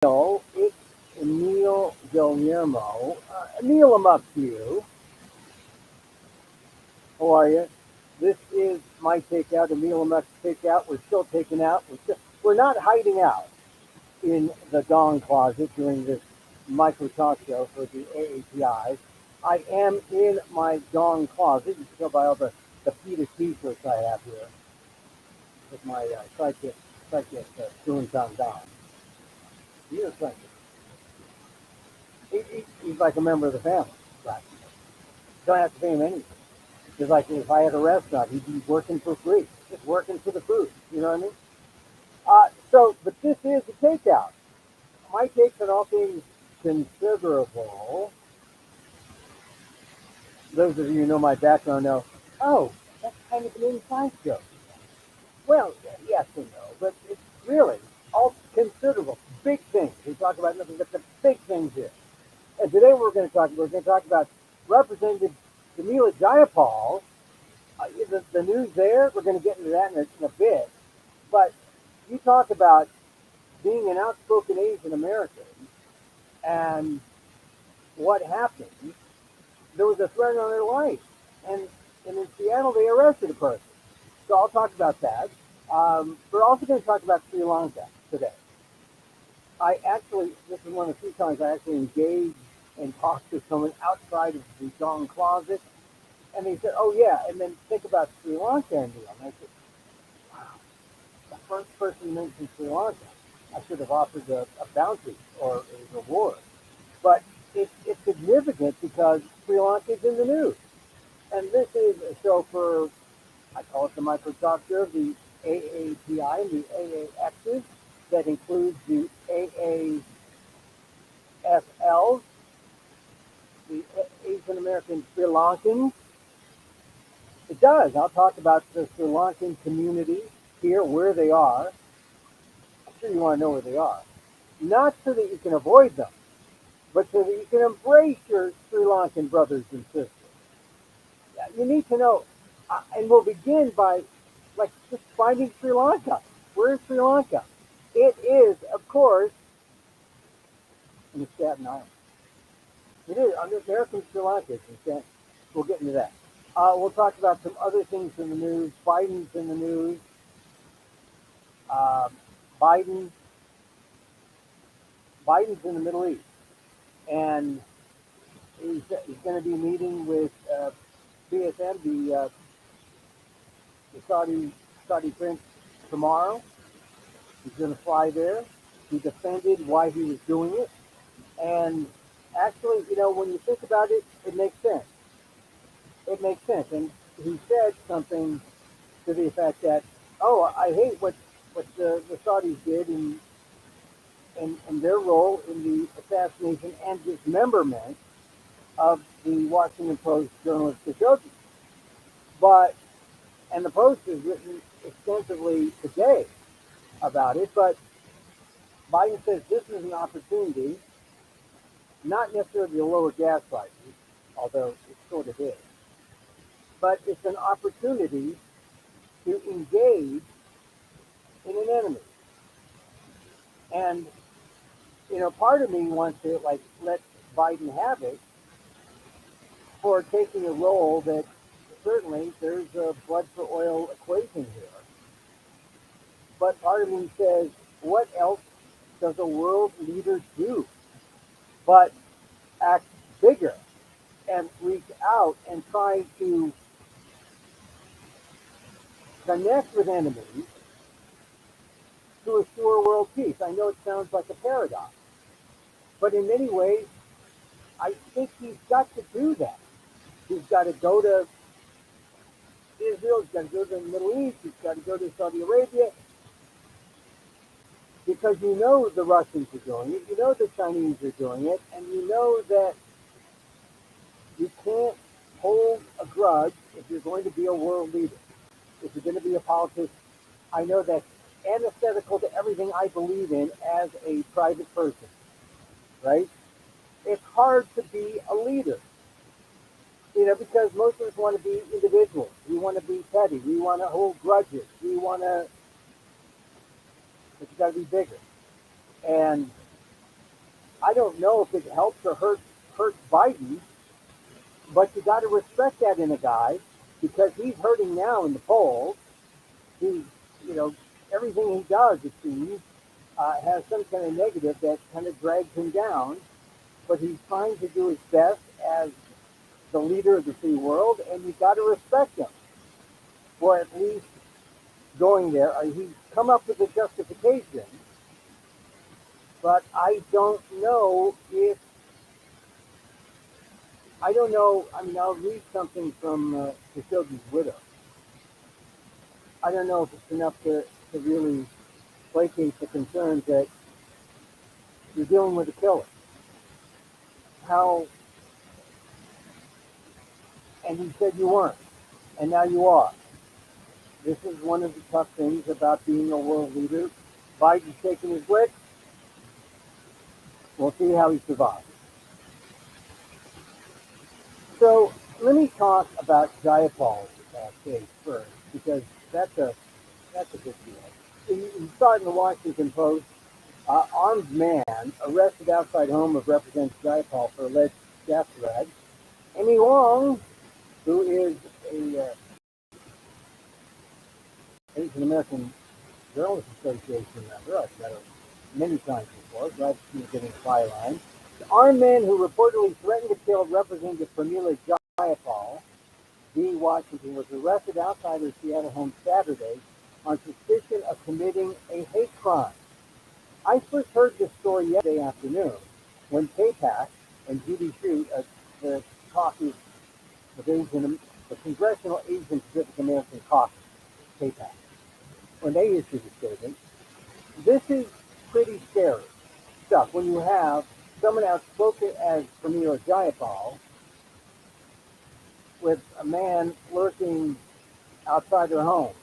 Emil, it's Emil Guillermo. Emil, I'm up to you. How are you? This is my takeout, Emil Amok's takeout. We're still taking out. We're not hiding out in the Gong closet during this micro talk show for the AAPI. I am in my Gong closet. You can tell by all the PETA t-shirts I have here with my psychic doing John Don. He's a psychic. He's like a member of the family. Right? Don't have to pay him anything. Just like if I had a restaurant, he'd be working for free, just working for the food. You know what I mean? But this is a takeout. My takes on all things considerable. Those of you who know my background know, oh, that's kind of an inside joke. Well, yes and no, but it's really all considerable, big things. We talk about nothing but the big things here. And today we're going to talk about Representative Jamila Jayapal. The news there, we're going to get into that in a bit. But you talk about being an outspoken Asian American and what happened. There was a threat on their life. And in Seattle, they arrested a person. So I'll talk about that. We're also going to talk about Sri Lanka today. This is one of the few times I actually engaged and talked to someone outside of the Gong closet. And they said, oh, yeah, and then think about Sri Lanka. And I said, wow, the first person mentioned Sri Lanka. I should have offered a bounty or a reward. But it's significant because Sri Lanka is in the news. And this is a show for, I call it the micro talk show, the AAPI and the AAXs. That includes the AASLs, the Asian American Sri Lankans. It does. I'll talk about the Sri Lankan community here, where they are. I'm sure you want to know where they are. Not so that you can avoid them, but so that you can embrace your Sri Lankan brothers and sisters. You need to know, and we'll begin by just finding Sri Lanka. Where is Sri Lanka? It is, of course, in Staten Island. It is. American Sri Lanka is in Staten. We'll get into that. We'll talk about some other things in the news. Biden's in the news. Biden. Biden's in the Middle East, and he's going to be meeting with BSM, the Saudi prince, tomorrow. He's going to fly there. He defended why he was doing it, and actually, when you think about it, it makes sense. It makes sense. And he said something to the effect that, oh, I hate what the Saudis did and their role in the assassination and dismemberment of the Washington Post journalist Khashoggi. And the Post has written extensively today about it, but Biden says this is an opportunity, not necessarily to lower gas prices, although it sort of is, but it's an opportunity to engage in an enemy. And, part of me wants to, let Biden have it for taking a role that certainly there's a blood for oil equation here. But part of me says, what else does a world leader do but act bigger and reach out and try to connect with enemies to assure world peace? I know it sounds like a paradox, but in many ways, I think he's got to do that. He's got to go to Israel, he's got to go to the Middle East, he's got to go to Saudi Arabia, because the Russians are doing it, the Chinese are doing it, and that you can't hold a grudge if you're going to be a world leader, if you're going to be a politician. I know that's antithetical to everything I believe in as a private person, right? It's hard to be a leader, because most of us want to be individuals. We want to be petty. We want to hold grudges. But you got to be bigger. And I don't know if it helps or hurts Biden, but you got to respect that in a guy because he's hurting now in the polls. He, you know, everything he does, it seems, has some kind of negative that kind of drags him down. But he's trying to do his best as the leader of the free world, and you got to respect him for at least going there. He's come up with a justification, but I don't know. I mean, I'll read something from Khashoggi's widow. I don't know if it's enough to really placate the concerns that you're dealing with a killer. How, and you said you weren't, and now you are. This is one of the tough things about being a world leader. Biden's taking his lick. We'll see how he survives. So let me talk about Jayapal's case first, because that's a big deal. You saw it in the Washington Post. Armed man arrested outside home of Representative Jayapal for alleged death threat. Amy Wong, who is a Asian American Journalists Association member, I've met her many times before, glad she's getting a byline. The armed man who reportedly threatened to kill Representative Pramila Jayapal, v. Washington, was arrested outside her Seattle home Saturday on suspicion of committing a hate crime. I first heard this story yesterday afternoon when KPAC and Judy Shute, the caucus of the Congressional Asian Pacific American Caucus, KPAC, when they issued a statement. This is pretty scary stuff when you have someone outspoken as Pramila Jayapal with a man lurking outside her home.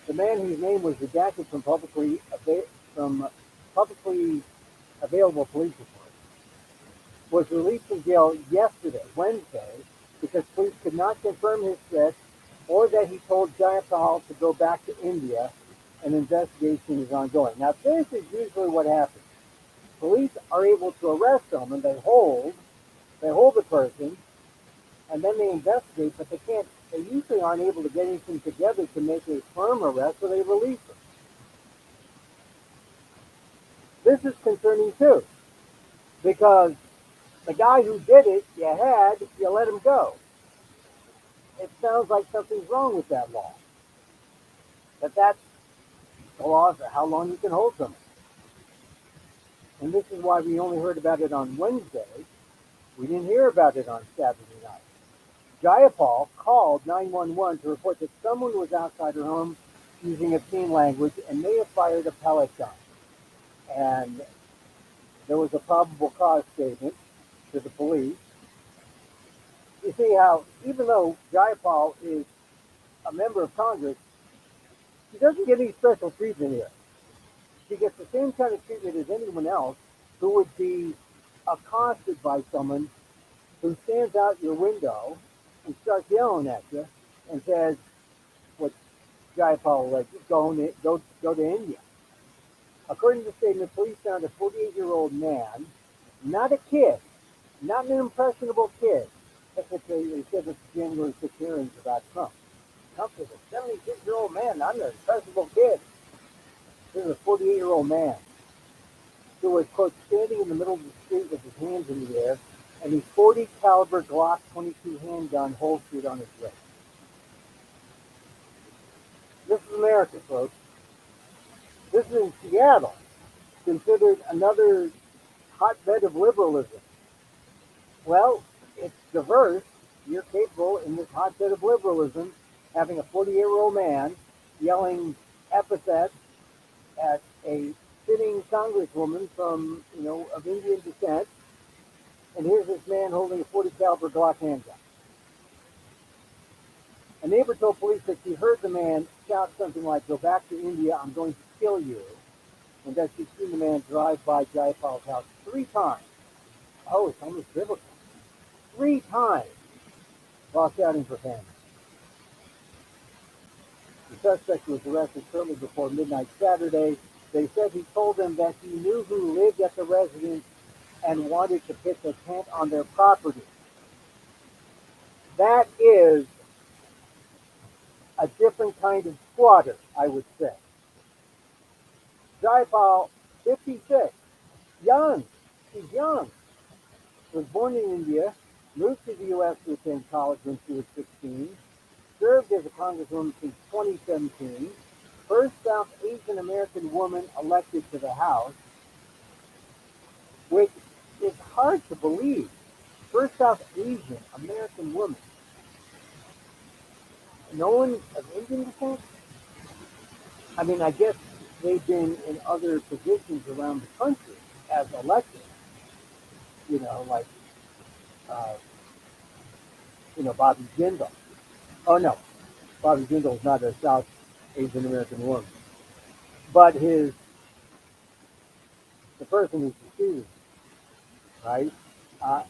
The man whose name was redacted from publicly available police reports was released from jail yesterday, Wednesday, because police could not confirm his threat or that he told Jayapal to go back to India. An investigation is ongoing. Now, this is usually what happens. Police are able to arrest someone, they hold the person, and then they investigate, but they usually aren't able to get anything together to make a firm arrest, so they release them. This is concerning too, because the guy who did it, you let him go. It sounds like something's wrong with that law. But that's the law for how long you can hold someone. And this is why we only heard about it on Wednesday. We didn't hear about it on Saturday night. Jayapal called 911 to report that someone was outside her home using obscene language and may have fired a pellet gun. And there was a probable cause statement to the police. You see how, even though Jayapal is a member of Congress, she doesn't get any special treatment here. She gets the same kind of treatment as anyone else who would be accosted by someone who stands out your window and starts yelling at you and says, what Jayapal like, go to India. According to the statement, police found a 48-year-old man, not a kid, not an impressionable kid. That's what they said at the January 6th hearings about Trump. Trump is a 76-year-old man, not an impressionable kid. This is a 48-year-old man who was, quote, standing in the middle of the street with his hands in the air and a 40 caliber Glock 22 handgun holstered on his wrist. This is America, folks. This is in Seattle, considered another hotbed of liberalism. Well, it's diverse. You're capable in this hotbed of liberalism, having a 48-year-old man yelling epithets at a sitting congresswoman from, of Indian descent. And here's this man holding a 40 caliber Glock handgun. A neighbor told police that she heard the man shout something like, "Go back to India, I'm going to kill you," and that she'd seen the man drive by Jayapal's house 3 times. Oh, it's almost biblical. 3 times while shouting for family. The suspect was arrested shortly before midnight Saturday. They said he told them that he knew who lived at the residence and wanted to pitch a tent on their property. That is a different kind of squatter, I would say. Jayapal, 56, young. She's young. Was born in India, moved to the U.S. to attend college when she was 16, served as a congresswoman since 2017, first South Asian American woman elected to the House, which is hard to believe. First South Asian American woman. No one of Indian descent? I mean, I guess they've been in other positions around the country as elected. Like, uh, Bobby Jindal. Oh, no. Bobby Jindal is not a South Asian American woman. But the person who's succeeded, right? Uh,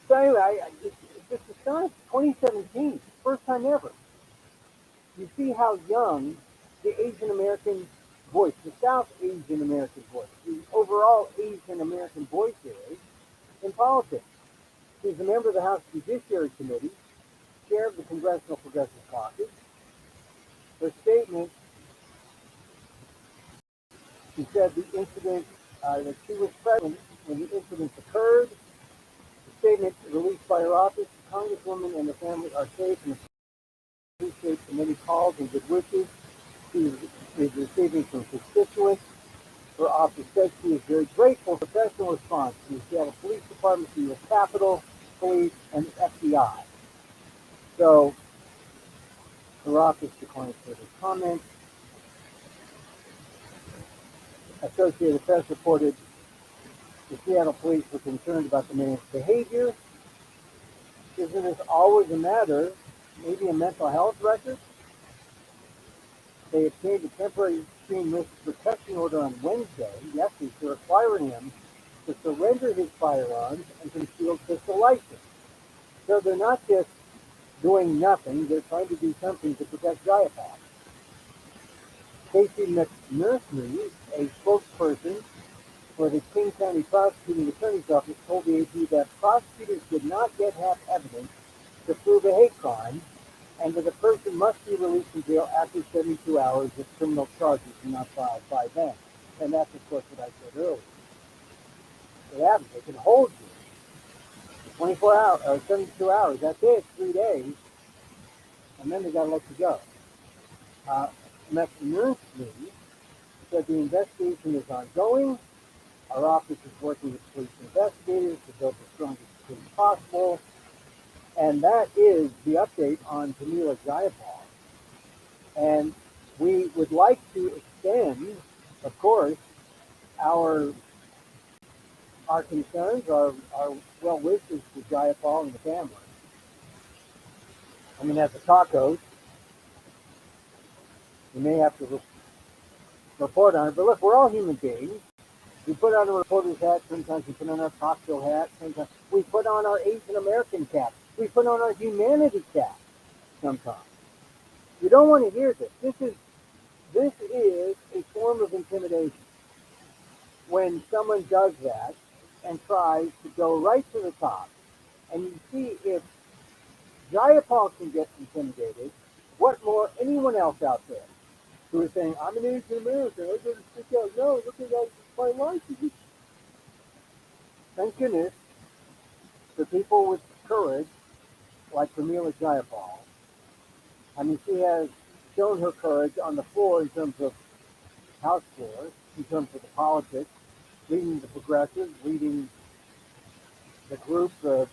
so anyway, it's just astonishing. 2017, first time ever. You see how young the Asian American voice, the South Asian American voice, the overall Asian American voice is in politics. She's a member of the House Judiciary Committee, chair of the Congressional Progressive Caucus. Her statement, she said the incident, that she was present when the incident occurred. The statement released by her office, the Congresswoman and the family are safe and appreciate the many calls and good wishes she is receiving from constituents. Her office said she is very grateful for professional response to the Seattle Police Department, the U.S. Capitol Police, and the FBI. So, her office declined further comment. Associated Press reported the Seattle Police were concerned about the man's behavior. Isn't this always a matter, maybe a mental health record? They obtained a temporary extreme risk protection order on Wednesday, yesterday, requiring him to surrender his firearms and concealed pistol license. So they're not just doing nothing, they're trying to do something to protect Jayapal. Casey McNerney, a spokesperson for the King County Prosecuting Attorney's Office, told the AP that prosecutors did not yet have evidence to prove a hate crime, and that a person must be released from jail after 72 hours if criminal charges are not filed by then. And that's, of course, what I said earlier. They haven't. They can hold you 24 hours, or 72 hours. That's it, 3 days. And then they got to let you go. McNerney said the investigation is ongoing. Our office is working with police investigators to build the strongest case possible. And that is the update on Camila Jayapal. And we would like to extend, of course, our concerns, our well wishes to Jayapal and the family. I mean, as a tacos, we may have to report on it. But look, we're all human beings. We put on a reporter's hat, sometimes we put on our cocktail hat, sometimes we put on our Asian American cap. We put on our humanity cap sometimes. You don't want to hear this. This is a form of intimidation. When someone does that and tries to go right to the top, and you see if Jayapal can get intimidated, what more anyone else out there who is saying, I'm an Asian American, I'm going to stick out. No, look at that, my life. Thank goodness for people with courage like Camila Jayapal. I mean, she has shown her courage on the floor in terms of House floor, in terms of the politics, leading the progressives, leading the group of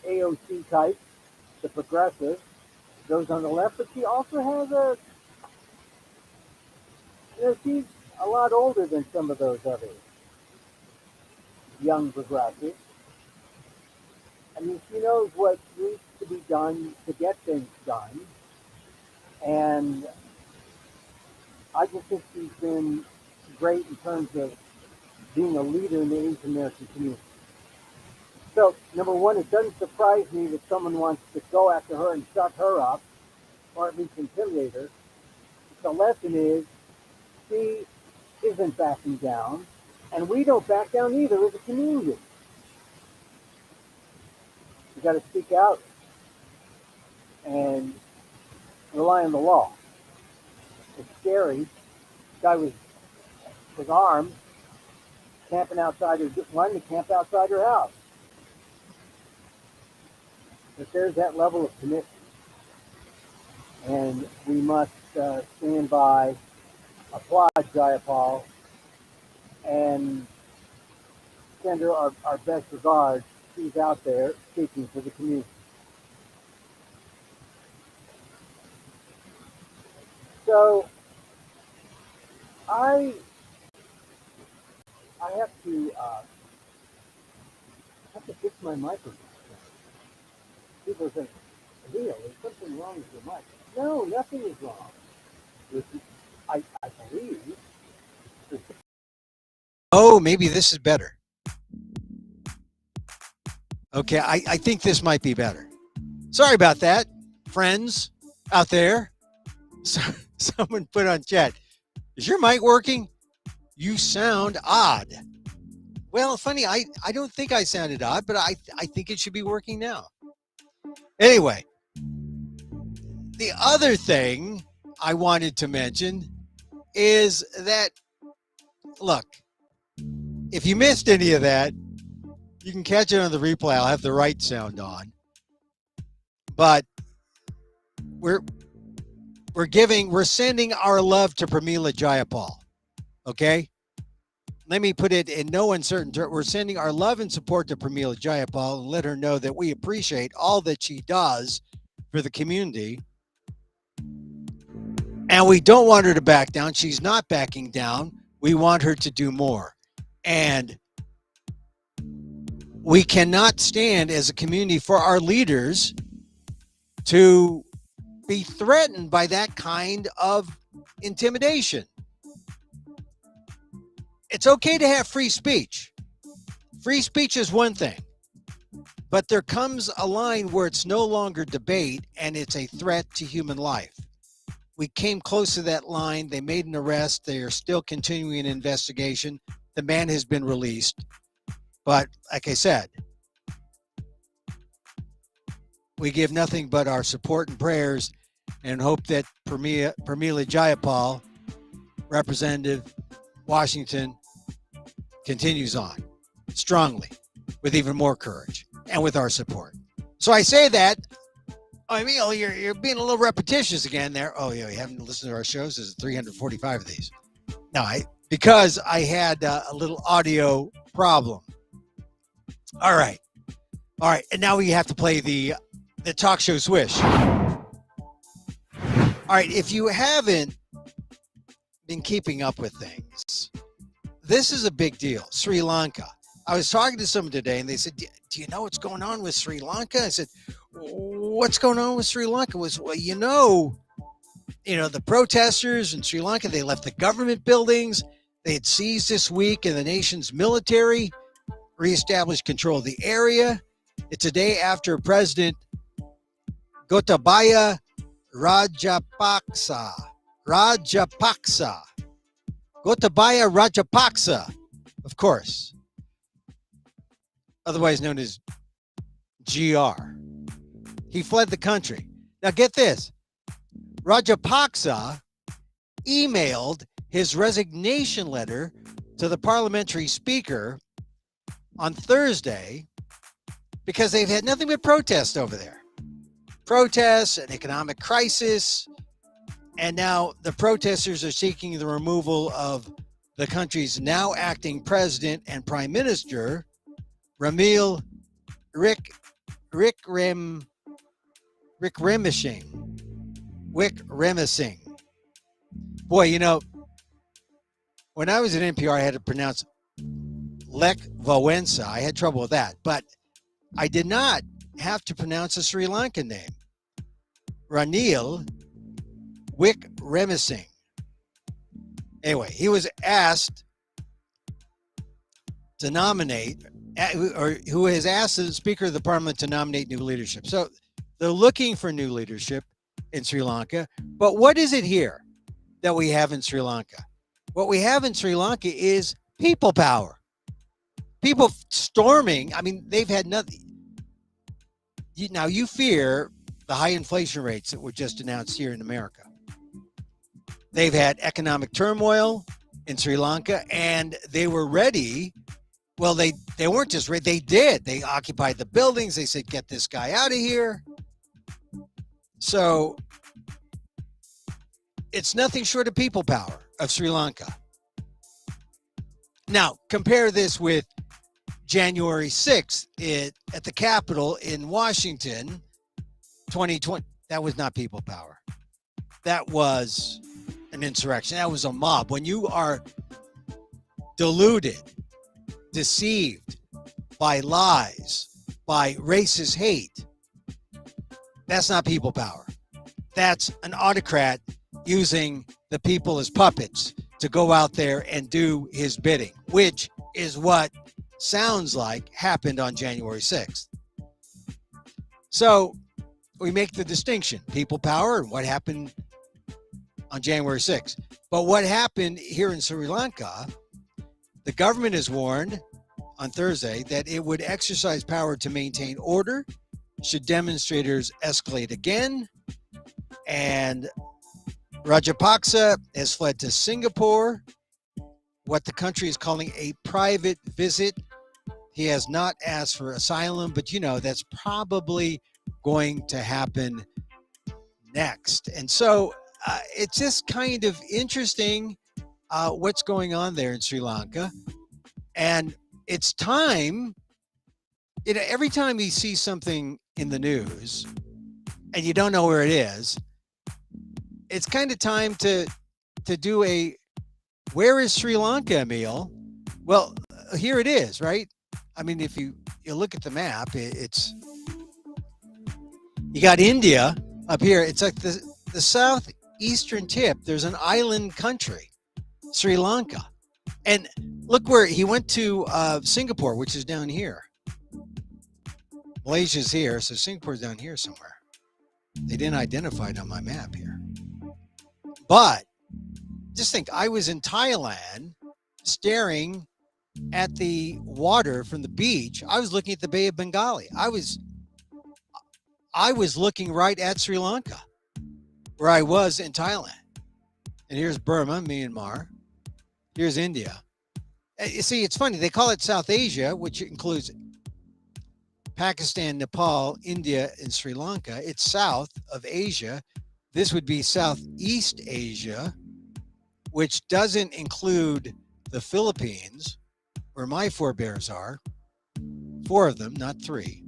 AOC types, the progressives, those on the left. But she also has she's a lot older than some of those other young progressives. I mean, she knows what needs to be done to get things done. And I just think she's been great in terms of being a leader in the Asian American community. So, number one, it doesn't surprise me that someone wants to go after her and shut her up, or at least intimidate her. The lesson is she isn't backing down, and we don't back down either as a community. You got to speak out and rely on the law. It's scary. This guy was armed, camping outside, or wanting to camp outside her house. But there's that level of commitment, and we must stand by, applaud Jayapal, and send her our best regards. She's out there speaking for the community. So I have to fix my microphone. People think, Emil, there's something wrong with your mic. No, nothing is wrong. I believe. Oh, maybe this is better. Okay, I think this might be better. Sorry about that, friends out there. So, someone put on chat, is your mic working? You sound odd. Well, funny, I don't think I sounded odd, but I think it should be working now. Anyway, the other thing I wanted to mention is that, look, if you missed any of that, you can catch it on the replay. I'll have the right sound on. But we're sending our love to Pramila Jayapal. Okay? Let me put it in no uncertain terms. We're sending our love and support to Pramila Jayapal and let her know that we appreciate all that she does for the community. And we don't want her to back down. She's not backing down. We want her to do more. And we cannot stand as a community for our leaders to be threatened by that kind of intimidation. It's okay to have free speech. Free speech is one thing, but there comes a line where it's no longer debate and it's a threat to human life. We came close to that line. They made an arrest. They are still continuing an investigation. The man has been released. But like I said, we give nothing but our support and prayers and hope that Pramila Jayapal, Representative Washington, continues on strongly with even more courage and with our support. So I say that, Emil, you're being a little repetitious again there. Oh, yeah, you haven't listened to our shows? There's 345 of these. No, because I had a little audio problem. All right. And now we have to play the talk show swish. All right. If you haven't been keeping up with things, this is a big deal. Sri Lanka. I was talking to someone today and they said, do you know what's going on with Sri Lanka? I said, what's going on with Sri Lanka? Well, the protesters in Sri Lanka, they left the government buildings. They had seized this week, and the nation's military reestablished control of the area. It's a day after President Gotabaya Rajapaksa, Gotabaya Rajapaksa, of course, otherwise known as GR. He fled the country. Now get this. Rajapaksa emailed his resignation letter to the parliamentary speaker on Thursday because they've had nothing but protests over there. Protests, an economic crisis, and now the protesters are seeking the removal of the country's now acting president and prime minister, Ramil Wickremesinghe. Boy, when I was at NPR, I had to pronounce Lech Wałęsa. I had trouble with that, but I did not have to pronounce a Sri Lankan name. Ranil Wickremesinghe. Anyway, he was asked to nominate, or who has asked the Speaker of the Parliament to nominate new leadership. So they're looking for new leadership in Sri Lanka. But what is it here that we have in Sri Lanka? What we have in Sri Lanka is people power. People storming. I mean, they've had nothing. now you fear the high inflation rates that were just announced here in America. They've had economic turmoil in Sri Lanka, and they were ready. Well, they weren't just ready. They did. They occupied the buildings. They said, get this guy out of here. So it's nothing short of people power of Sri Lanka. Now, compare this with January 6th at the Capitol in Washington, 2020. That was not people power. That was an insurrection. That was a mob. When you are deluded, deceived by lies, by racist hate, that's not people power. That's an autocrat using the people as puppets to go out there and do his bidding, which is what sounds like happened on January 6th. So we make the distinction, people power and what happened on January 6th. But what happened here in Sri Lanka, the government has warned on Thursday that it would exercise power to maintain order should demonstrators escalate again. And Rajapaksa has fled to Singapore, what the country is calling a private visit. He has not asked for asylum, but that's probably going to happen next. And so it's just kind of interesting what's going on there in Sri Lanka. And it's time, every time you see something in the news and you don't know where it is, it's kind of time to do a, where is Sri Lanka, Emil? Well, here it is, right? I mean, if you look at the map, it's, you got India up here. It's like the southeastern tip. There's an island country, Sri Lanka. And look where he went to, Singapore, which is down here. Malaysia's here, so Singapore's down here somewhere. They didn't identify it on my map here. But just think, I was in Thailand staring at the water from the beach. I was looking at the Bay of Bengali. I was looking right at Sri Lanka, where I was in Thailand. And here's Burma, Myanmar. Here's India. You see, it's funny. They call it South Asia, which includes Pakistan, Nepal, India, and Sri Lanka. It's south of Asia. This would be Southeast Asia, which doesn't include the Philippines, where my forebears are. 4 of them, not 3.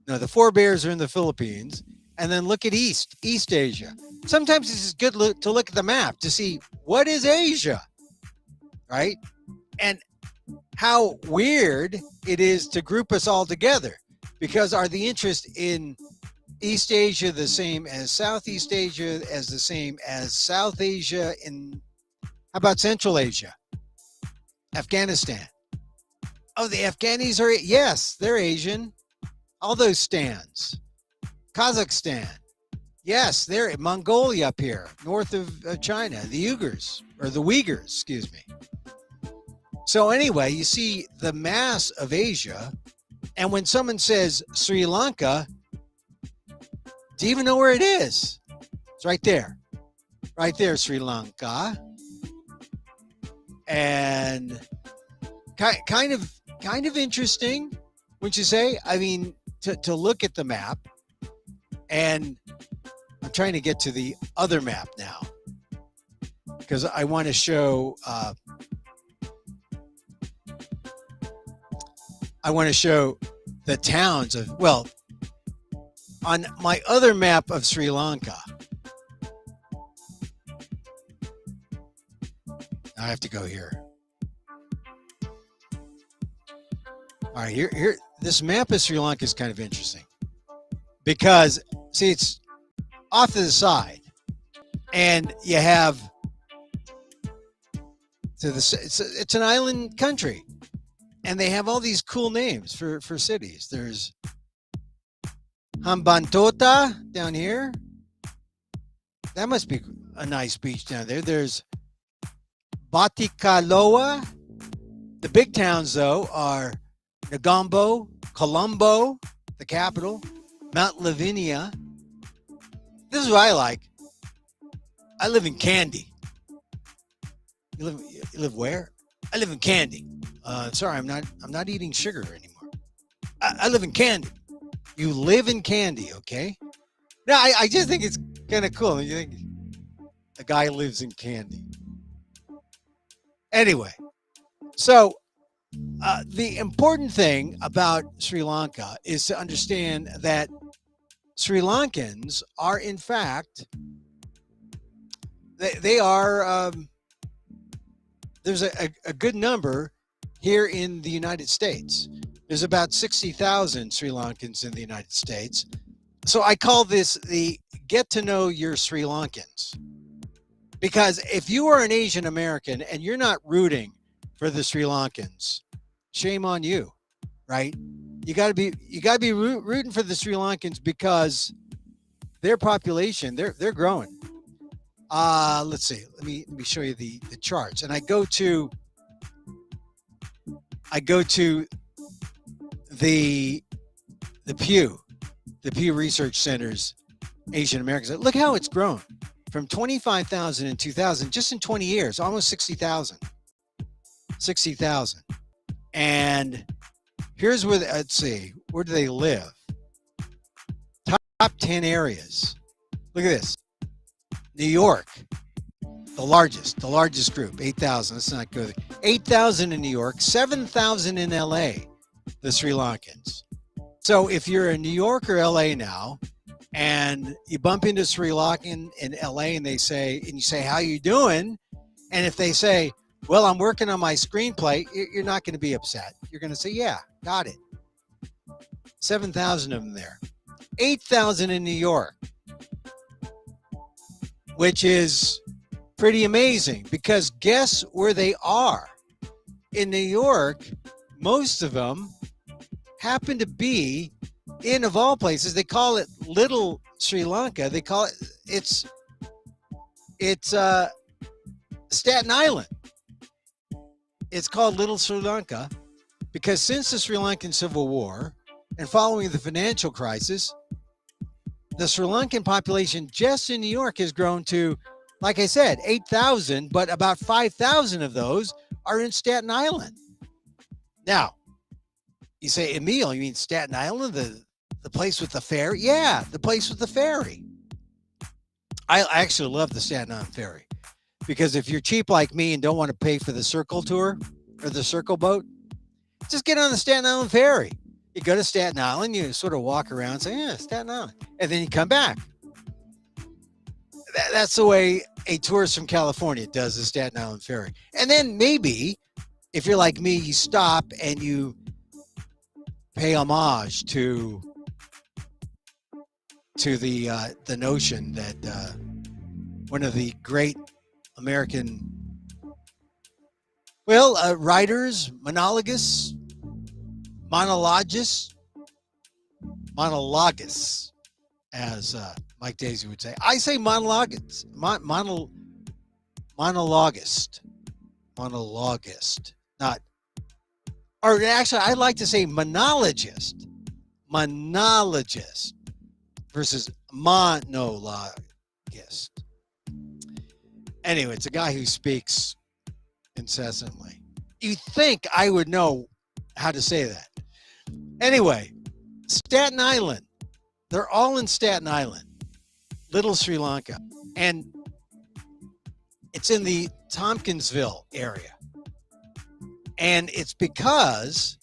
No, the forebears are in the Philippines. And then look at East Asia. Sometimes it's good to look at the map to see what is Asia, right? And how weird it is to group us all together, because are the interests in East Asia the same as Southeast Asia, as the same as South Asia? In how about Central Asia? Afghanistan. Oh, the Afghanis are, yes, they're Asian. All those stands. Kazakhstan. Yes, they're Mongolia up here, north of China. The Uyghurs, excuse me. So anyway, you see the mass of Asia. And when someone says Sri Lanka, do you even know where it is? It's right there. Right there, Sri Lanka. And kind of interesting, wouldn't you say? I mean, to look at the map, and I'm trying to get to the other map now because I want to show the towns of, well, on my other map of Sri Lanka. I have to go here. All right, here. This map of Sri Lanka is kind of interesting because, see, it's off to the side, and you have it's an island country, and they have all these cool names for cities. There's Hambantota down here. That must be a nice beach down there. There's Batikaloa. The big towns, though, are Negombo, Colombo, the capital, Mount Lavinia. This is what I like. I live in Kandy. You live where? I live in Kandy. Sorry, I'm not eating sugar anymore. I live in Kandy. You live in Kandy, okay? Now, I just think it's kind of cool. You think a guy lives in Kandy. Anyway, so the important thing about Sri Lanka is to understand that Sri Lankans are, in fact, they are, there's a good number here in the United States. There's about 60,000 Sri Lankans in the United States. So I call this the get to know your Sri Lankans. Because if you are an Asian American and you're not rooting for the Sri Lankans, shame on you, right? You got to be rooting for the Sri Lankans because their population, they're growing. Let's see. Let me show you the charts. And I go to the Pew Research Center's Asian Americans. Look how it's grown from 25,000 in 2000, just in 20 years, almost 60,000. 60,000. And here's where, let's see, where do they live? Top 10 areas. Look at this. New York, the largest group, 8,000. Let's not go there. 8,000 in New York, 7,000 in LA, the Sri Lankans. So if you're in New York or LA now, and you bump into Sri Lankan in LA and you say, how you doing? And if they say, well, I'm working on my screenplay, you're not going to be upset. You're going to say, yeah, got it. 7,000 of them there. 8,000 in New York, which is pretty amazing because guess where they are? In New York, most of them happen to be in, of all places, they call it Little Sri Lanka. They call it's Staten Island. It's called Little Sri Lanka because since the Sri Lankan Civil War and following the financial crisis, the Sri Lankan population just in New York has grown to, like I said, 8,000, but about 5,000 of those are in Staten Island. Now, you say, Emil, you mean Staten Island, the place with the ferry? Yeah, the place with the ferry. I actually love the Staten Island ferry because if you're cheap like me and don't want to pay for the Circle tour or the Circle boat, just get on the Staten Island ferry. You go to Staten Island, you sort of walk around and say, yeah, Staten Island. And then you come back. That's the way a tourist from California does the Staten Island ferry. And then maybe, if you're like me, you stop and you pay homage to the notion that one of the great American, writers, monologists, as Mike Daisy would say. I say monologist, not, or actually, I like to say monologist versus monologist. Anyway, it's a guy who speaks incessantly. You'd think I would know how to say that. Anyway, Staten Island. They're all in Staten Island, Little Sri Lanka. And it's in the Tompkinsville area. And it's because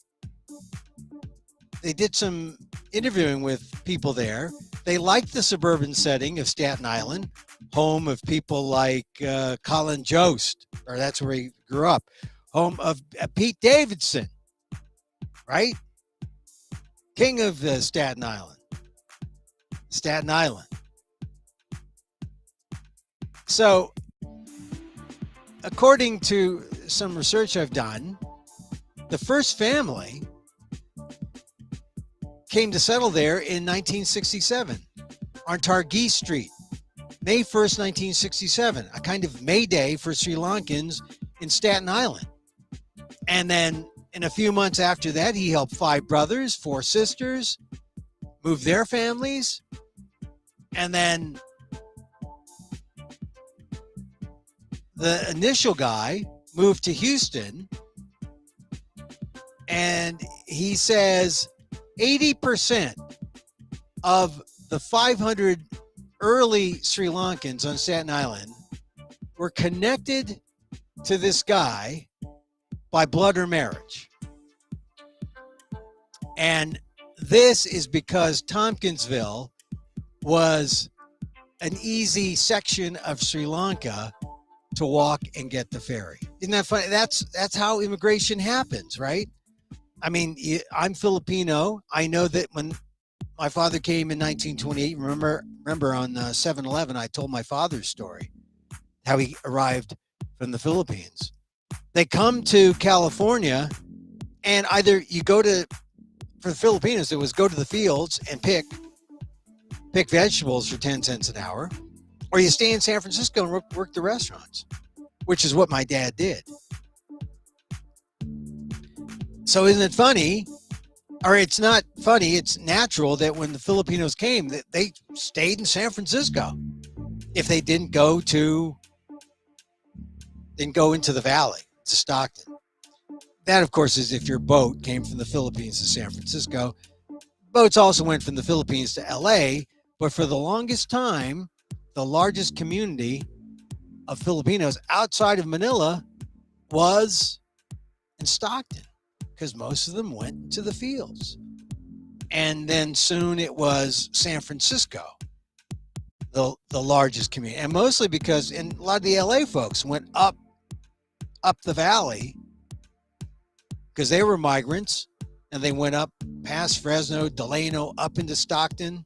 they did some interviewing with people there. They liked the suburban setting of Staten Island, home of people like Colin Jost, or that's where he grew up, home of Pete Davidson, right? King of Staten Island. Staten Island. So, according to some research I've done, the first family came to settle there in 1967 on Targhee Street, May 1st, 1967, a kind of May Day for Sri Lankans in Staten Island. And then in a few months after that, he helped 5 brothers, 4 sisters moved their families, and then the initial guy moved to Houston, and he says 80% of the 500 early Sri Lankans on Staten Island were connected to this guy by blood or marriage. And this is because Tompkinsville was an easy section of Sri Lanka to walk and get the ferry. Isn't that funny? That's how immigration happens, right? I mean, I'm Filipino. I know that when my father came in 1928, remember on 7/11, I told my father's story, how he arrived from the Philippines. They come to California, and either you go to, for the Filipinos, it was go to the fields and pick vegetables for 10 cents an hour, or you stay in San Francisco and work the restaurants, which is what my dad did. So isn't it funny, or it's not funny, it's natural that when the Filipinos came, that they stayed in San Francisco if they didn't go into the valley, to Stockton. That, of course, is if your boat came from the Philippines to San Francisco. Boats also went from the Philippines to LA, but for the longest time, the largest community of Filipinos outside of Manila was in Stockton, because most of them went to the fields. And then soon it was San Francisco, the largest community. And mostly because a lot of the LA folks went up the valley because they were migrants, and they went up past Fresno, Delano, up into Stockton.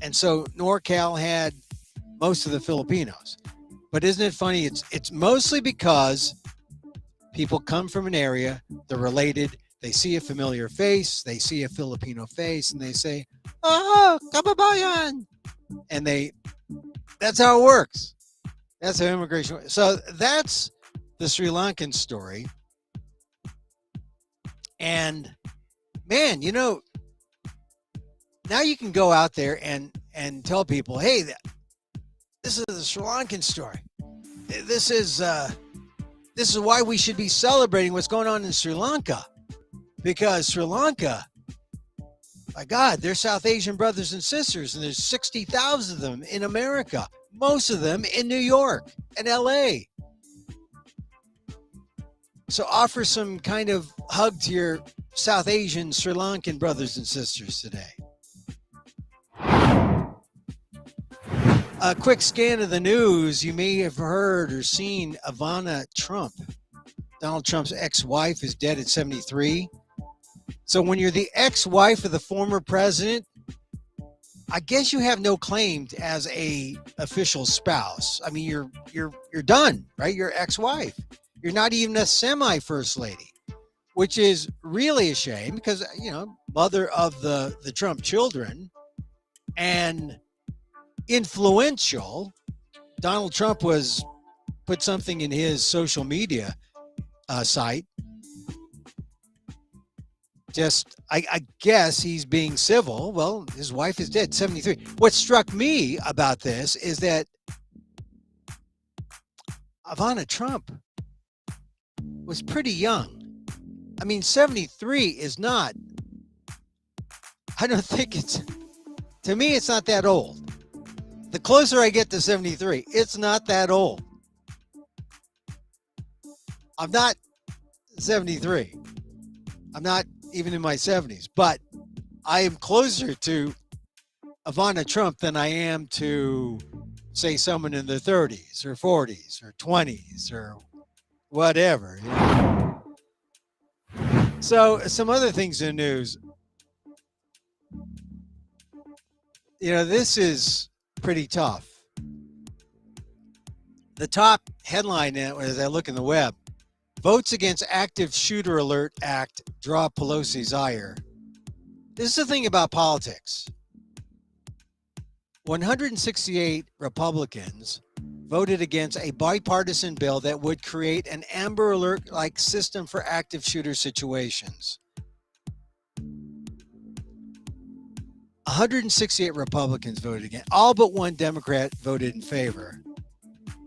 And so NorCal had most of the Filipinos. But isn't it funny? It's mostly because people come from an area, they're related, they see a familiar face, they see a Filipino face, and they say, "Oh, kababayan." And that's how it works. That's how immigration works. So that's the Sri Lankan story. And man, now you can go out there and tell people, hey, this is the Sri Lankan story. This is why we should be celebrating what's going on in Sri Lanka, because Sri Lanka, my God, they're South Asian brothers and sisters, and there's 60,000 of them in America, most of them in New York and LA. So offer some kind of hug to your South Asian Sri Lankan brothers and sisters today. A quick scan of the news. You may have heard or seen Ivana Trump. Donald Trump's ex-wife is dead at 73. So when you're the ex-wife of the former president, I guess you have no claim as a official spouse. I mean, you're done, right? You're ex-wife. You're not even a semi-first lady, which is really a shame because, mother of the Trump children and influential. Donald Trump put something in his social media site. I guess he's being civil. Well, his wife is dead, 73. What struck me about this is that Ivana Trump was pretty young. I mean, 73 is not, I don't think to me, it's not that old. The closer I get to 73, it's not that old. I'm not 73. I'm not even in my 70s, but I am closer to Ivana Trump than I am to, say, someone in their 30s or 40s or 20s or whatever. So some other things in the news. This is pretty tough. The top headline as I look in the web: votes against active shooter alert act draw Pelosi's ire. This is the thing about politics. 168 Republicans voted against a bipartisan bill that would create an Amber Alert-like system for active shooter situations. 168 Republicans voted against. All but one Democrat voted in favor.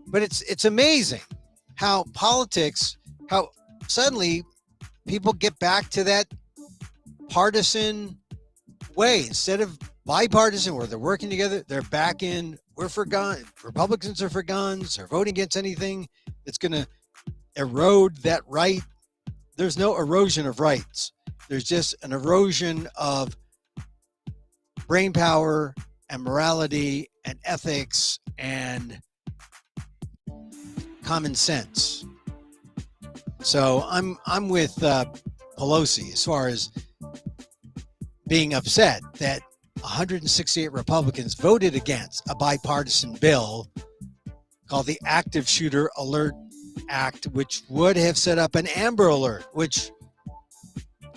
But it's amazing how politics, how suddenly people get back to that partisan way. Instead of bipartisan, where they're working together, they're back in, we're for guns. Republicans are for guns. They're voting against anything that's going to erode that right. There's no erosion of rights. There's just an erosion of brain power and morality and ethics and common sense. So I'm with Pelosi as far as being upset that 168 Republicans voted against a bipartisan bill called the Active Shooter Alert Act, which would have set up an Amber Alert, which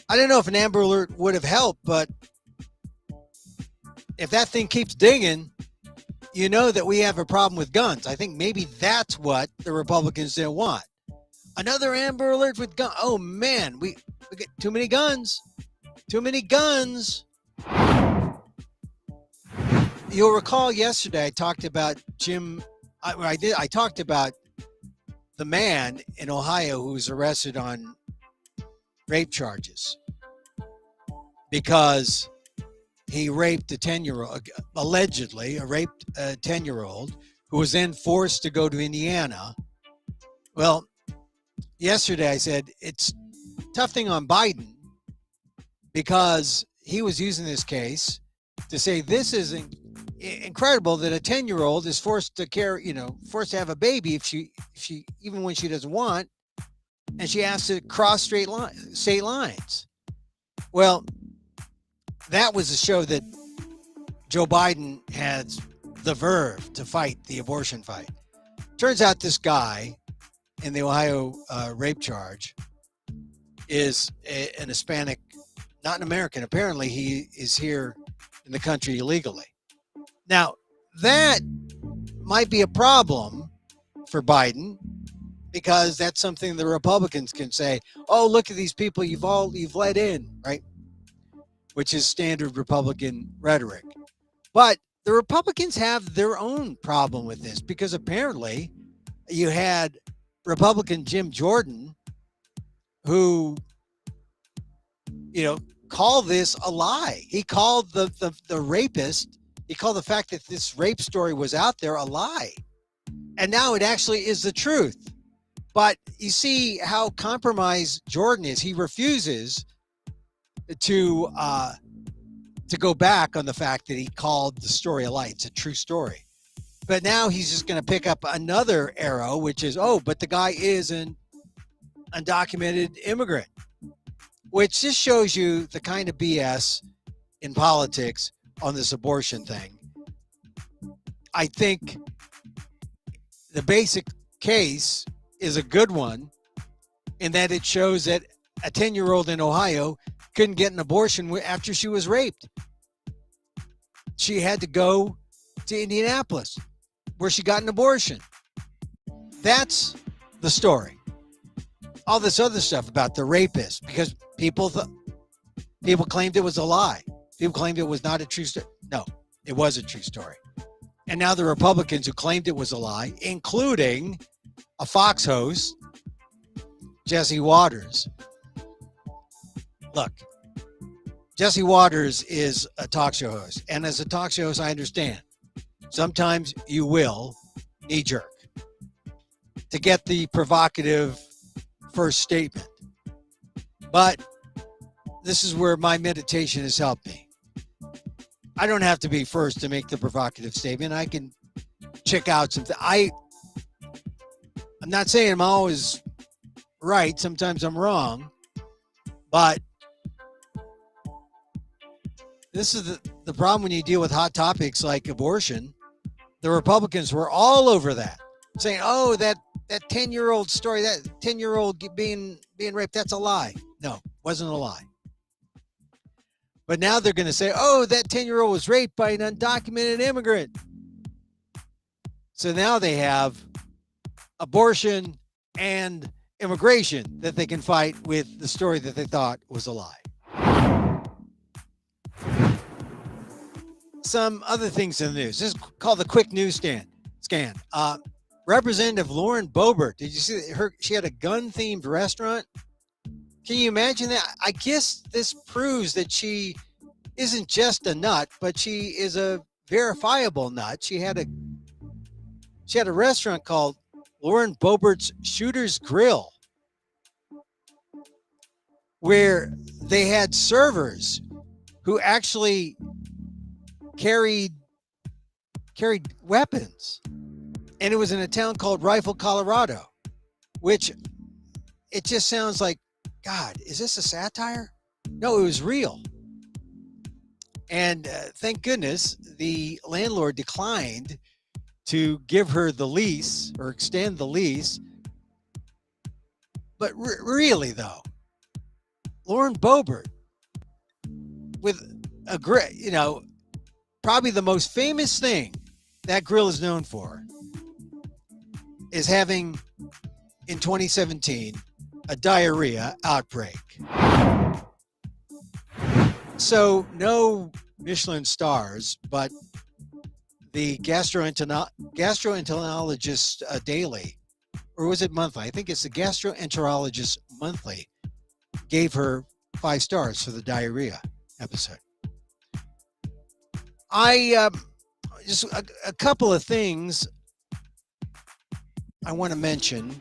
I don't know if an Amber Alert would have helped, but if that thing keeps dinging, you know that we have a problem with guns. I think maybe that's what the Republicans didn't want. Another Amber Alert with guns. Oh, man, we get too many guns. Too many guns. You'll recall yesterday I talked about I talked about the man in Ohio who was arrested on rape charges because he raped a 10-year-old, allegedly raped a 10-year-old who was then forced to go to Indiana. Well, yesterday I said it's a tough thing on Biden because he was using this case to say this is incredible that a 10-year-old is forced to have a baby if she even when she doesn't want, and she has to cross state lines. Well, that was to show that Joe Biden has the verve to fight the abortion fight. Turns out this guy in the Ohio rape charge is an Hispanic, not an American. Apparently, he is here in the country illegally. Now, that might be a problem for Biden because that's something the Republicans can say, oh, look at these people you've let in, right? Which is standard Republican rhetoric. But the Republicans have their own problem with this because apparently you had Republican Jim Jordan who, called this a lie. He called the rapist, he called the fact that this rape story was out there a lie. And now it actually is the truth. But you see how compromised Jordan is. He refuses to go back on the fact that he called the story a lie. It's a true story. But now he's just going to pick up another arrow, which is, but the guy is an undocumented immigrant, which just shows you the kind of BS in politics on this abortion thing. I think the basic case is a good one in that it shows that a 10-year-old in Ohio couldn't get an abortion after she was raped. She had to go to Indianapolis where she got an abortion. That's the story. All this other stuff about the rapist, because people claimed it was a lie. People claimed it was not a true story. No, it was a true story. And now the Republicans who claimed it was a lie, including a Fox host, Jesse Waters. Look, Jesse Waters is a talk show host. And as a talk show host, I understand. Sometimes you will knee-jerk to get the provocative first statement. But this is where my meditation has helped me. I don't have to be first to make the provocative statement. I can check out something. I'm not saying I'm always right. Sometimes I'm wrong. But this is the problem when you deal with hot topics like abortion. The Republicans were all over that, saying, that 10-year-old story, that 10-year-old being raped, that's a lie. No, wasn't a lie. But now they're going to say, that 10-year-old was raped by an undocumented immigrant. So now they have abortion and immigration that they can fight with the story that they thought was a lie. some other things in the news. This is called the quick news scan. Representative Lauren Boebert, did you see her? She had a gun-themed restaurant. Can you imagine that? I guess this proves that she isn't just a nut, but she is a verifiable nut. She had a restaurant called Lauren Boebert's Shooter's Grill, where they had servers who actually carried weapons, and it was in a town called Rifle, Colorado, which it just sounds like, God, is this a satire? No, it was real. And thank goodness the landlord declined to give her the lease or extend the lease. But really, though, Lauren Boebert, with a great, probably the most famous thing that grill is known for, is having, in 2017, a diarrhea outbreak. So no Michelin stars, but the gastroenterologist daily, or was it monthly? I think it's the gastroenterologist monthly, gave her 5 stars for the diarrhea episode. I just a couple of things I want to mention.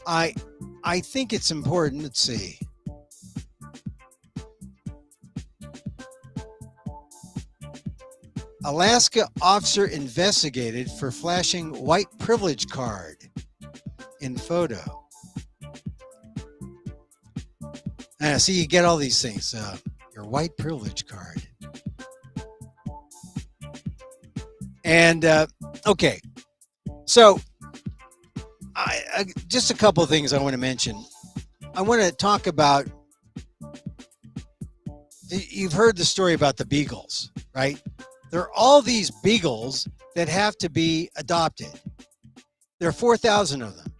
I think it's important. Let's see. Alaska officer investigated for flashing white privilege card in photo. See, you get all these things. Your white privilege card. And, okay. So, I just a couple of things I want to mention. I want to talk about, you've heard the story about the Beagles, right? There are all these Beagles that have to be adopted. There are 4,000 of them.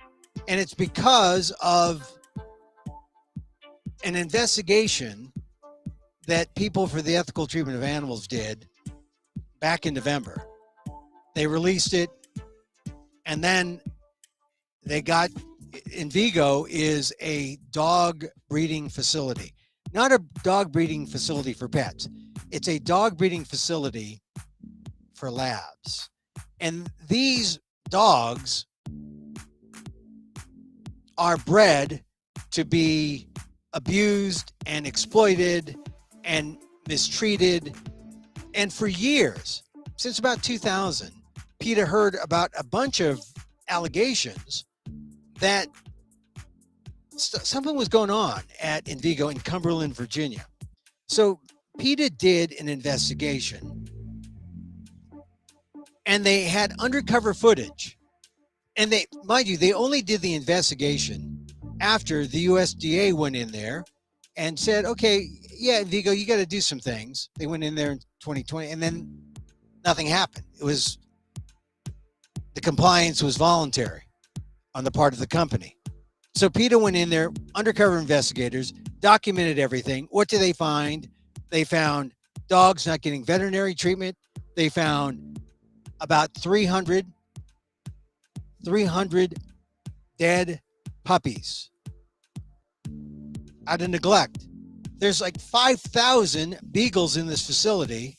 And it's because of an investigation that People for the Ethical Treatment of Animals did back in November. They released it, and then they got, in Vigo is a dog breeding facility. Not a dog breeding facility for pets. It's a dog breeding facility for labs. And these dogs are bred to be abused and exploited and mistreated. And for years, since about 2000, PETA heard about a bunch of allegations that something was going on in Vigo in Cumberland, Virginia. So PETA did an investigation, and they had undercover footage. And they, mind you, they only did the investigation after the USDA went in there and said, okay, yeah, Vigo, you got to do some things. They went in there in 2020, and then nothing happened. The compliance was voluntary on the part of the company. So PETA went in there, undercover investigators, documented everything. What did they find? They found dogs not getting veterinary treatment. They found about 300 dead puppies out of neglect. There's like 5,000 beagles in this facility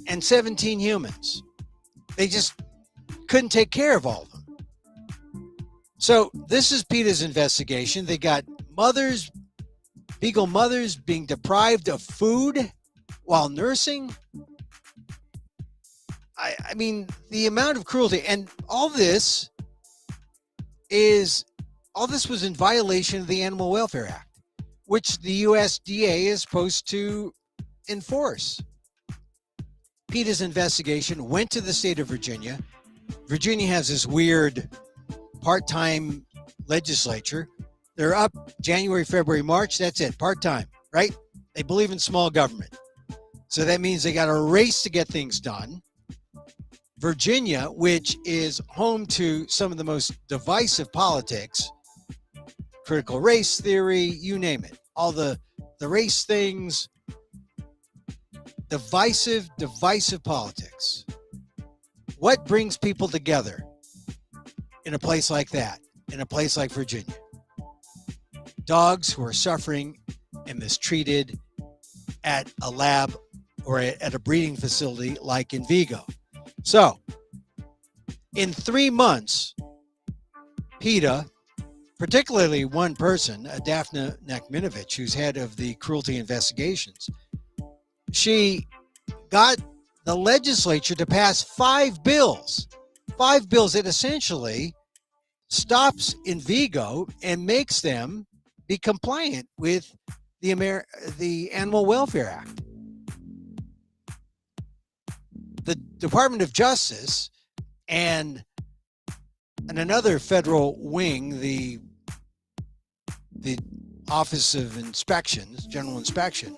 and 17 humans. They just couldn't take care of all of them. So this is PETA's investigation. They got beagle mothers being deprived of food while nursing. I mean, the amount of cruelty, and all this was in violation of the Animal Welfare Act, which the USDA is supposed to enforce. PETA's investigation went to the state of Virginia. Virginia has this weird part-time legislature. They're up January, February, March. That's it, part-time, right? They believe in small government. So that means they got a race to get things done. Virginia, which is home to some of the most divisive politics, critical race theory, you name it, all the the race things, divisive politics. What brings people together in a place like that, in a place like Virginia? Dogs who are suffering and mistreated at a lab or at a breeding facility like in Vigo. So, in 3 months, PETA, particularly one person, Daphne Nekminovich, who's head of the cruelty investigations, she got the legislature to pass 5 bills that essentially stops in Vigo and makes them be compliant with the Animal Welfare Act. The Department of Justice and another federal wing, the Office of Inspections, General Inspection,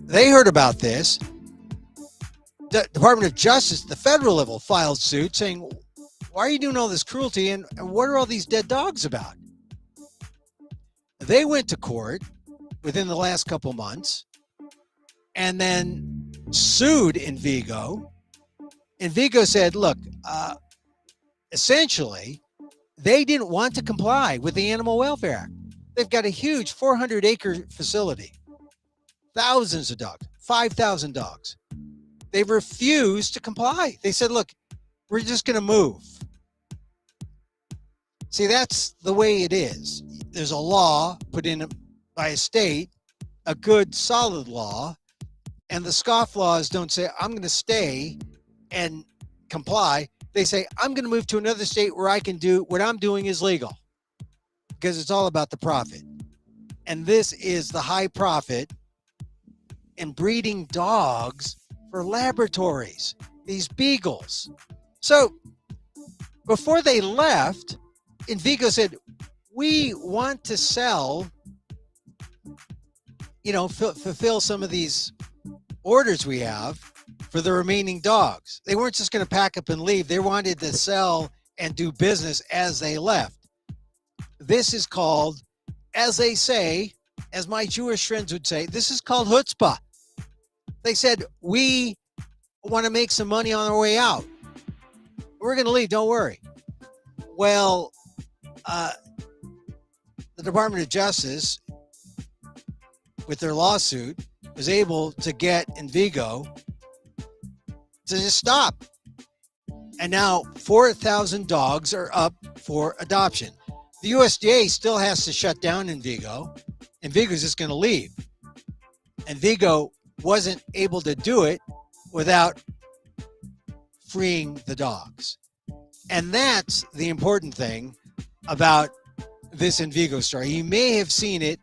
they heard about this. The Department of Justice, the federal level, filed suit saying, why are you doing all this cruelty and what are all these dead dogs about? They went to court within the last couple months and then sued in Vigo. And Vigo said, look, essentially, they didn't want to comply with the Animal Welfare Act. They've got a huge 400-acre facility, thousands of dogs, 5,000 dogs. They refused to comply. They said, look, we're just going to move. See, that's the way it is. There's a law put in by a state, a good, solid law, and the scofflaws don't say, I'm going to stay and comply. They say, I'm going to move to another state where I can do what I'm doing is legal, because it's all about the profit. And this is the high profit in breeding dogs for laboratories, these Beagles. So before they left, Vigo said, we want to sell, fulfill some of these orders we have for the remaining dogs. They weren't just going to pack up and leave. They wanted to sell and do business as they left. This is called, as they say, as my Jewish friends would say, this is called chutzpah. They said, we want to make some money on our way out. We're going to leave, don't worry. Well, the Department of Justice, with their lawsuit, was able to get in Vigo to just stop. And now 4,000 dogs are up for adoption. The USDA still has to shut down in Vigo, and Vigo's just going to leave. And Vigo wasn't able to do it without freeing the dogs. And that's the important thing about this in Vigo story. You may have seen it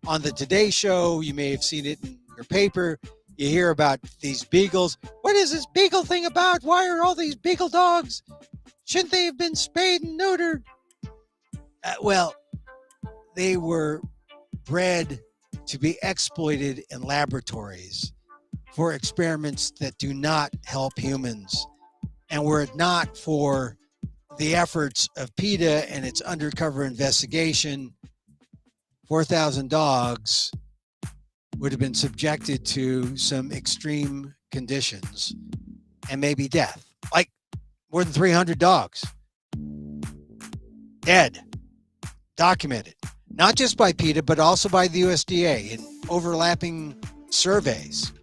on the Today Show. You may have seen it in your paper. You hear about these Beagles. What is this Beagle thing about? Why are all these Beagle dogs? Shouldn't they have been spayed and neutered? Well, they were bred to be exploited in laboratories for experiments that do not help humans. And were it not for the efforts of PETA and its undercover investigation, 4,000 dogs would have been subjected to some extreme conditions and maybe death. Like more than 300 dogs dead, documented, not just by PETA, but also by the USDA in overlapping surveys.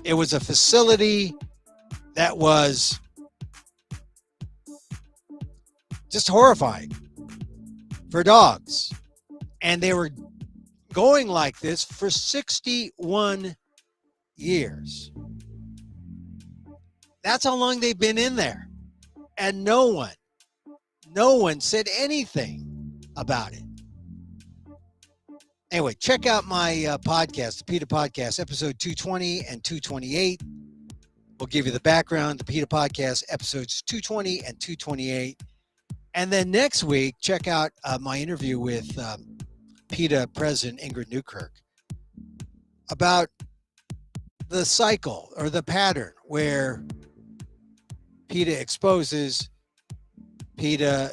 It was a facility that was just horrifying for dogs. And they were going like this for 61 years. That's how long they've been in there. And no one said anything about it. Anyway, check out my podcast, the PETA Podcast, episode 220 and 228. We'll give you the background, the PETA Podcast, episodes 220 and 228. And then next week, check out my interview with PETA President Ingrid Newkirk about the cycle or the pattern where PETA exposes, PETA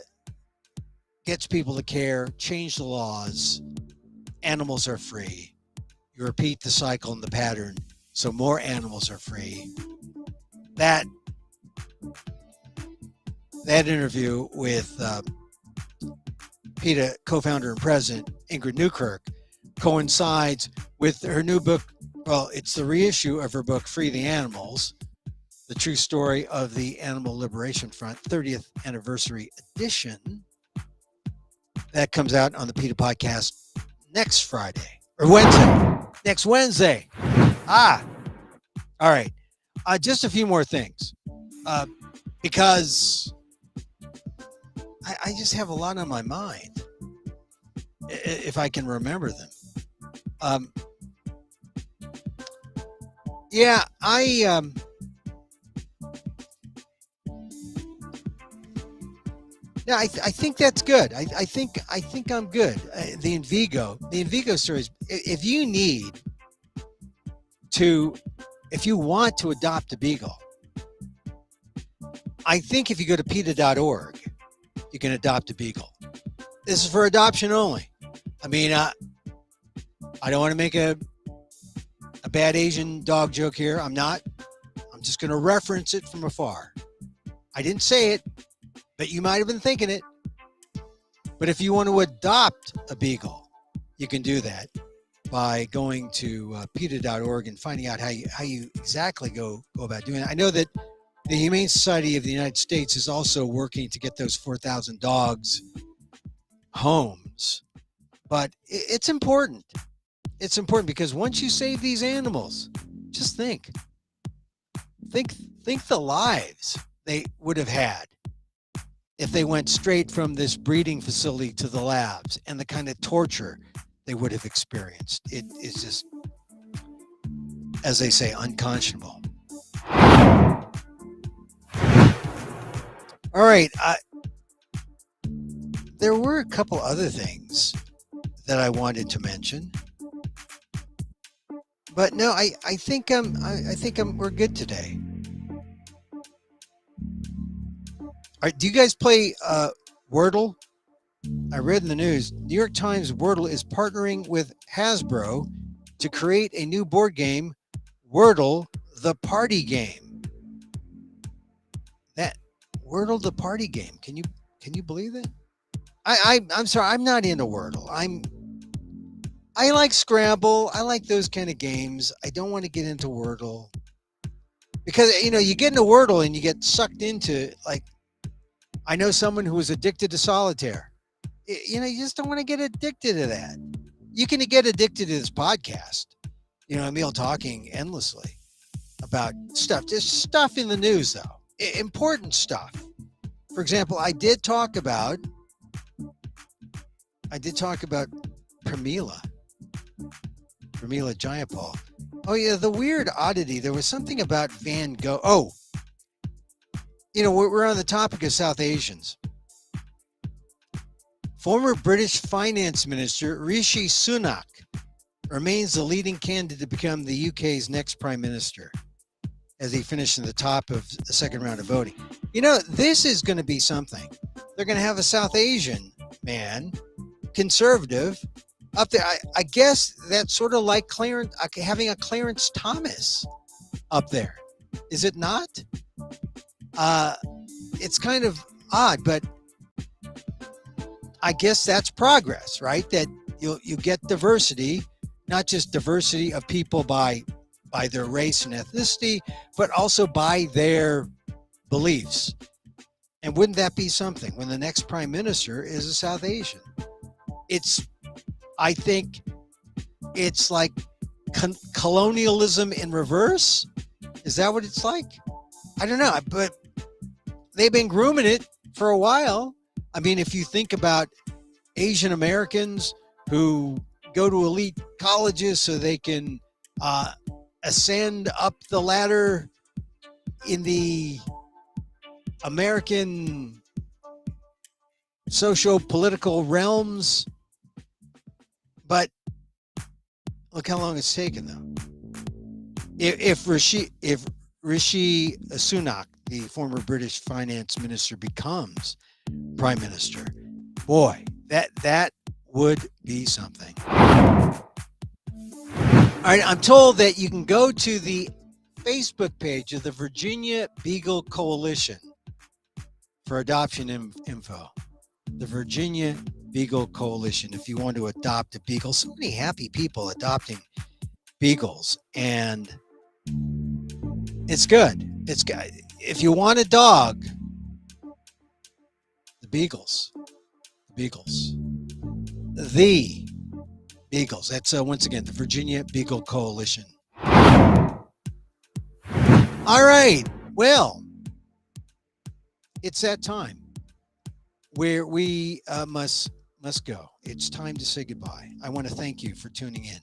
gets people to care, change the laws, animals are free. You repeat the cycle and the pattern, so more animals are free. That interview with PETA co-founder and president Ingrid Newkirk coincides with her new book. Well, it's the reissue of her book, Free the Animals, the true story of the Animal Liberation Front, 30th anniversary edition. That comes out on the PETA podcast next Friday or Wednesday. Next Wednesday. All right. Just a few more things, because I just have a lot on my mind, if I can remember them. Yeah, I think that's good. I think I'm good. The Envigo stories. If you want to adopt a beagle, I think if you go to PETA.org, you can adopt a beagle. This is for adoption only. I mean, I don't want to make a bad Asian dog joke here. I'm not. I'm just going to reference it from afar. I didn't say it, but you might have been thinking it. But if you want to adopt a beagle, you can do that by going to PETA.org and finding out how you exactly go about doing it. I know that the Humane Society of the United States is also working to get those 4,000 dogs homes. But it's important. It's important because once you save these animals, just think the lives they would have had if they went straight from this breeding facility to the labs, and the kind of torture they would have experienced. It is just, as they say, unconscionable. All right. There were a couple other things that I wanted to mention, but no, I think we're good today. All right, do you guys play Wordle? I read in the news, New York Times Wordle is partnering with Hasbro to create a new board game, Wordle the Party Game. That Wordle the Party Game. Can you believe it? I'm sorry, I'm not into Wordle. I like Scrabble. I like those kind of games. I don't want to get into Wordle because you get into Wordle and you get sucked into, like, I know someone who was addicted to solitaire. You just don't want to get addicted to that. You can get addicted to this podcast. Emil talking endlessly about stuff, just stuff in the news, though. Important stuff. For example, I did talk about Pramila Jayapal. Oh yeah, the weird oddity. There was something about Van Gogh. Oh, we're on the topic of South Asians. Former British Finance Minister Rishi Sunak remains the leading candidate to become the UK's next Prime Minister, as he finished in the top of the second round of voting. This is going to be something. They're going to have a South Asian man, conservative, up there. I guess that's sort of like having a Clarence Thomas up there. Is it not? It's kind of odd, but I guess that's progress, right? That you get diversity, not just diversity of people by their race and ethnicity, but also by their beliefs. And wouldn't that be something when the next prime minister is a South Asian? I think it's like colonialism in reverse. Is that what it's like? I don't know, but they've been grooming it for a while. I mean, if you think about Asian Americans who go to elite colleges so they can ascend up the ladder in the American socio-political realms, but look how long it's taken, though. If Rishi Sunak, the former British finance minister, becomes prime minister, boy, that would be something. All right, I'm told that you can go to the Facebook page of the Virginia Beagle Coalition for adoption info. The Virginia Beagle Coalition, if you want to adopt a beagle. So many happy people adopting beagles, and it's good. It's good. If you want a dog, the Beagles. The Beagles. That's once again the Virginia Beagle Coalition. All right. Well, it's that time where we must go. It's time to say goodbye. I want to thank you for tuning in.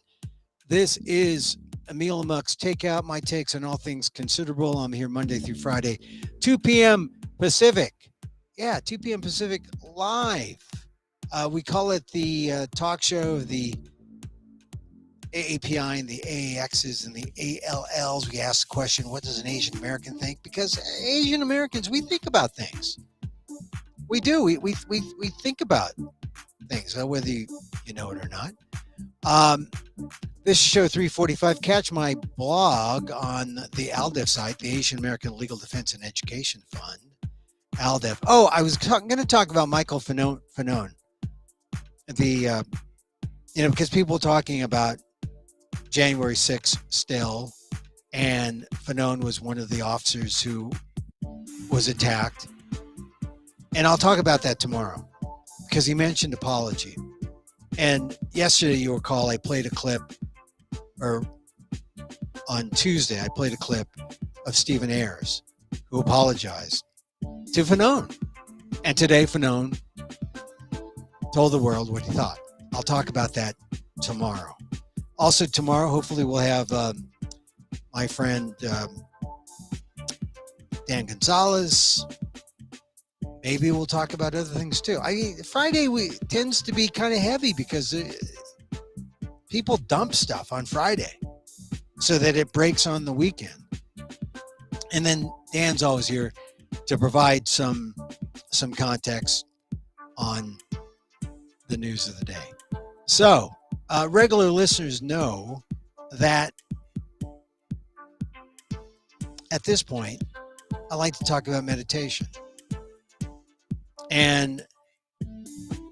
This is Emil Guillermo's Takeout, my takes on all things considerable. I'm here Monday through Friday, 2 p.m. Pacific. Yeah, 2 p.m. Pacific live. We call it the talk show of the AAPI and the AAXs and the ALLs. We ask the question, what does an Asian American think? Because Asian Americans, we think about things. We do. We think about things, whether you know it or not. This is show 345. Catch my blog on the ALDEF site, the Asian American Legal Defense and Education Fund. ALDEF. Oh, I was going to talk about Michael Fanone. Because people are talking about January 6th still, and Fanone was one of the officers who was attacked. And I'll talk about that tomorrow because he mentioned apology. And yesterday, you recall, I played a clip, or on Tuesday, I played a clip of Stephen Ayers, who apologized to Fanone. And today, Fanone told the world what he thought. I'll talk about that tomorrow. Also, tomorrow, hopefully, we'll have my friend Dan Gonzalez. Maybe we'll talk about other things too. Friday tends to be kind of heavy because people dump stuff on Friday so that it breaks on the weekend. And then Dan's always here to provide some context on the news of the day. So regular listeners know that at this point, I like to talk about meditation. And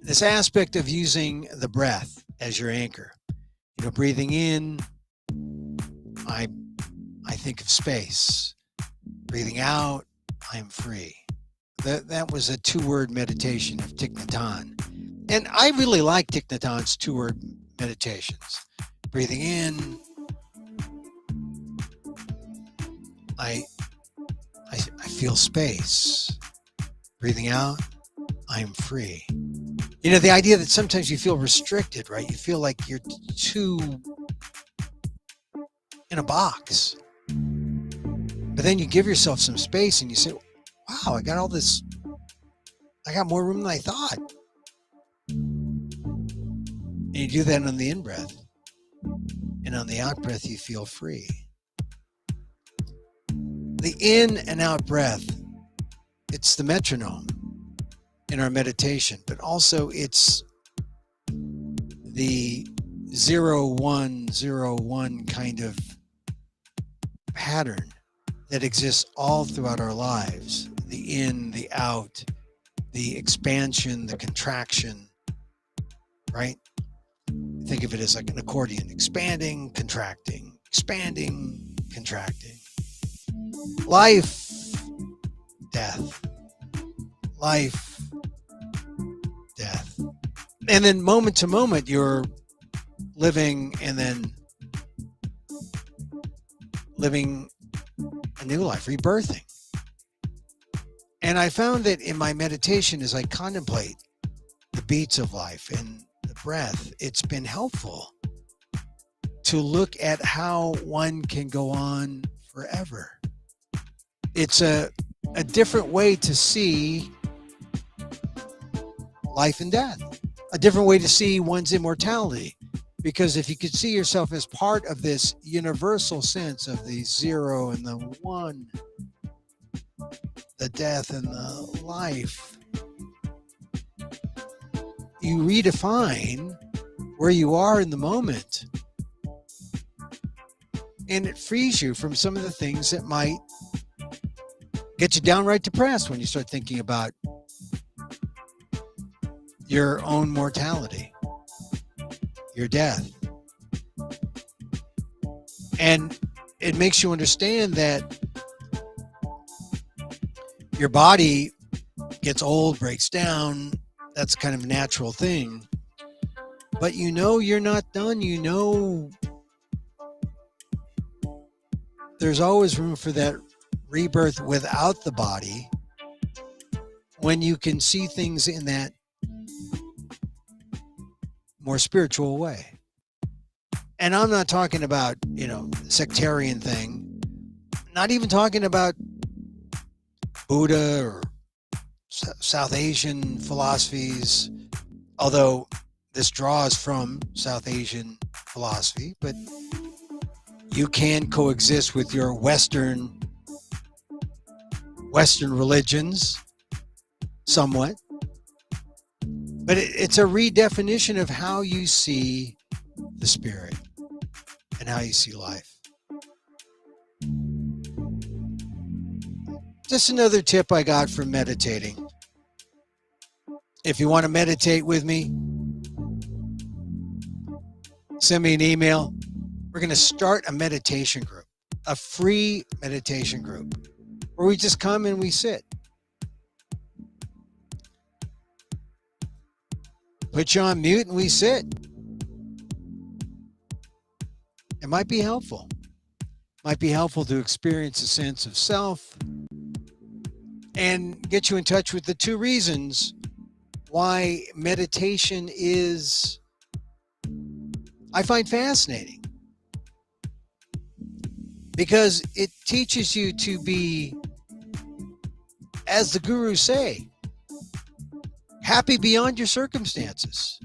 this aspect of using the breath as your anchor, breathing in, I think of space. Breathing out, I am free. That was a 2-word meditation of Thich Nhat Hanh. And I really like Thich Nhat Hanh's 2-word meditations. Breathing in, I feel space. Breathing out, I am free. The idea that sometimes you feel restricted, right? You feel like you're too in a box. But then you give yourself some space and you say, wow, I got more room than I thought. And you do that on the in-breath. And on the out-breath, you feel free. The in and out breath, it's the metronome in our meditation, but also it's the 0-1-0-1 kind of pattern that exists all throughout our lives. The in, the out, the expansion, the contraction, right? Think of it as like an accordion, expanding, contracting, expanding, contracting. Life, death, life, death. And then moment to moment, you're living and then living a new life, rebirthing. And I found that in my meditation, as I contemplate the beats of life and the breath, it's been helpful to look at how one can go on forever. It's a different way to see life and death, a different way to see one's immortality. Because if you could see yourself as part of this universal sense of the 0 and the 1, the death and the life, you redefine where you are in the moment. And it frees you from some of the things that might get you downright depressed when you start thinking about your own mortality, your death. And it makes you understand that your body gets old, breaks down. That's kind of a natural thing. But you know you're not done. You know there's always room for that rebirth without the body when you can see things in that more spiritual way. And I'm not talking about, sectarian thing. Not even talking about Buddha or South Asian philosophies, although this draws from South Asian philosophy, but you can coexist with your Western religions somewhat. But it's a redefinition of how you see the spirit and how you see life. Just another tip I got from meditating. If you want to meditate with me, send me an email. We're going to start a meditation group, a free meditation group, where we just come and we sit. Put you on mute and we sit. It might be helpful. Might be helpful to experience a sense of self and get you in touch with the two reasons why meditation is, I find, fascinating. Because it teaches you to be, as the gurus say, happy beyond your circumstances,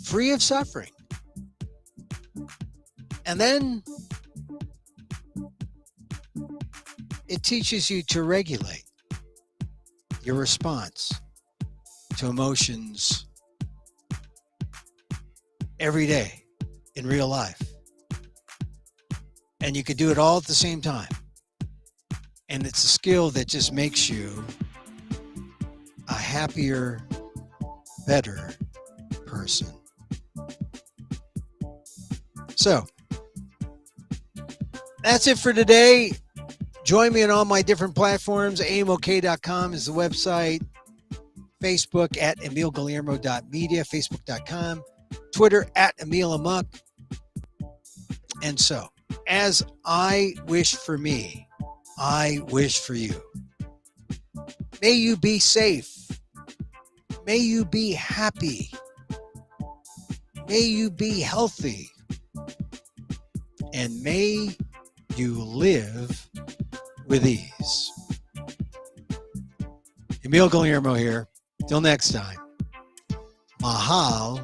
free of suffering. And then it teaches you to regulate your response to emotions every day in real life. And you can do it all at the same time. And it's a skill that just makes you a happier, better person. So, that's it for today. Join me on all my different platforms. amok.com is the website. Facebook at emilguillermo.media, facebook.com. Twitter at Emil Amok. And so, as I wish for me, I wish for you. May you be safe. May you be happy. May you be healthy. And may you live with ease. Emil Guillermo here. Till next time. Mahal